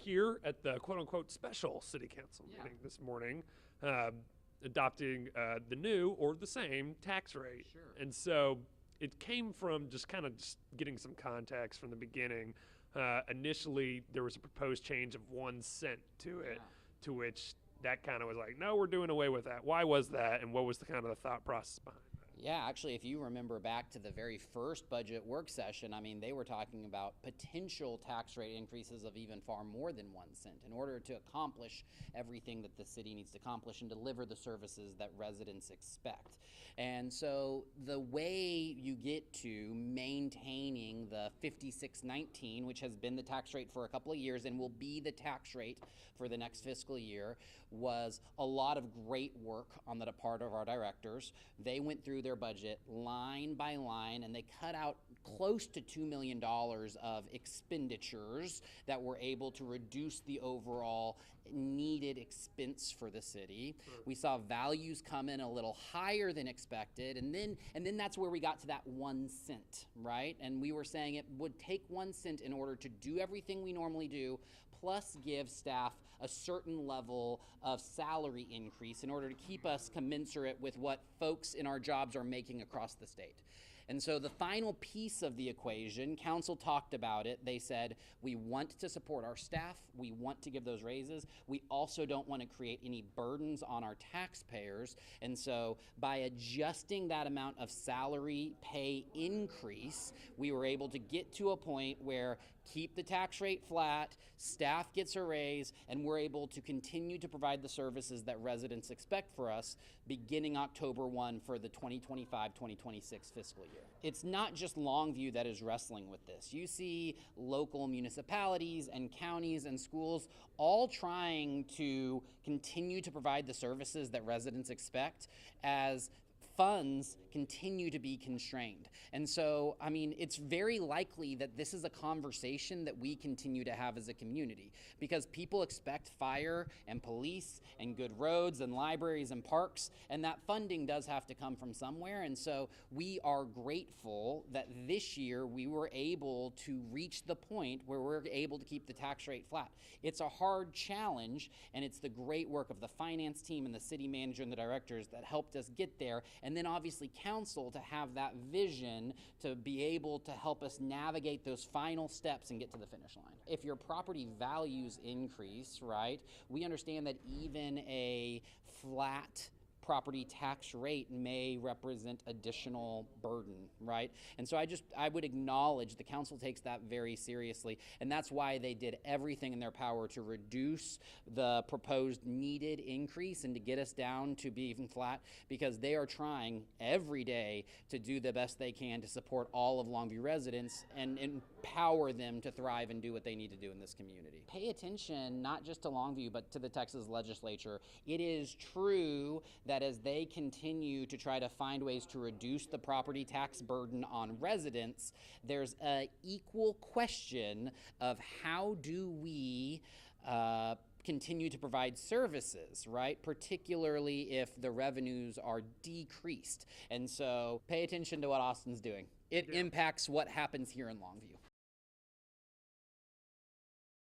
here at the quote-unquote special city council meeting this morning, adopting the new or the same tax rate. Sure. And so it came from just kind of just getting some context from the beginning. Initially, there was a proposed change of 1 cent to it, to which that kind of was like, no, we're doing away with that. Why was that, and what was the kind of the thought process behind that? Yeah, actually, if you remember back to the very first budget work session, I mean, they were talking about potential tax rate increases of even far more than 1 cent in order to accomplish everything that the city needs to accomplish and deliver the services that residents expect. And so the way you get to maintaining the 5619, which has been the tax rate for a couple of years and will be the tax rate for the next fiscal year, was a lot of great work on the part of our directors. They went through their budget line by line and they cut out close to $2 million of expenditures that were able to reduce the overall needed expense for the city. Sure. We saw values come in a little higher than expected, and then that's where we got to that 1 cent, right? And we were saying it would take 1 cent in order to do everything we normally do, plus give staff a certain level of salary increase in order to keep us commensurate with what folks in our jobs are making across the state. And so the final piece of the equation, council talked about it. They said, we want to support our staff. We want to give those raises. We also don't want to create any burdens on our taxpayers. And so by adjusting that amount of salary pay increase, we were able to get to a point where keep the tax rate flat, staff gets a raise, and we're able to continue to provide the services that residents expect for us beginning October 1 for the 2025-2026 fiscal year. It's not just Longview that is wrestling with this. You see local municipalities and counties and schools all trying to continue to provide the services that residents expect as funds continue to be constrained. And so, I mean, it's very likely that this is a conversation that we continue to have as a community because people expect fire and police and good roads and libraries and parks, and that funding does have to come from somewhere. And so we are grateful that this year we were able to reach the point where we're able to keep the tax rate flat. It's a hard challenge, and it's the great work of the finance team and the city manager and the directors that helped us get there. And then obviously council to have that vision to be able to help us navigate those final steps and get to the finish line. If your property values increase, right, we understand that even a flat property tax rate may represent additional burden, right? And so I would acknowledge the council takes that very seriously, and that's why they did everything in their power to reduce the proposed needed increase and to get us down to be even flat, because they are trying every day to do the best they can to support all of Longview residents and empower them to thrive and do what they need to do in this community. Pay attention not just to Longview, but to the Texas legislature. It is true that as they continue to try to find ways to reduce the property tax burden on residents, there's an equal question of how do we continue to provide services, right? Particularly if the revenues are decreased. And so pay attention to what Austin's doing. It impacts what happens here in Longview.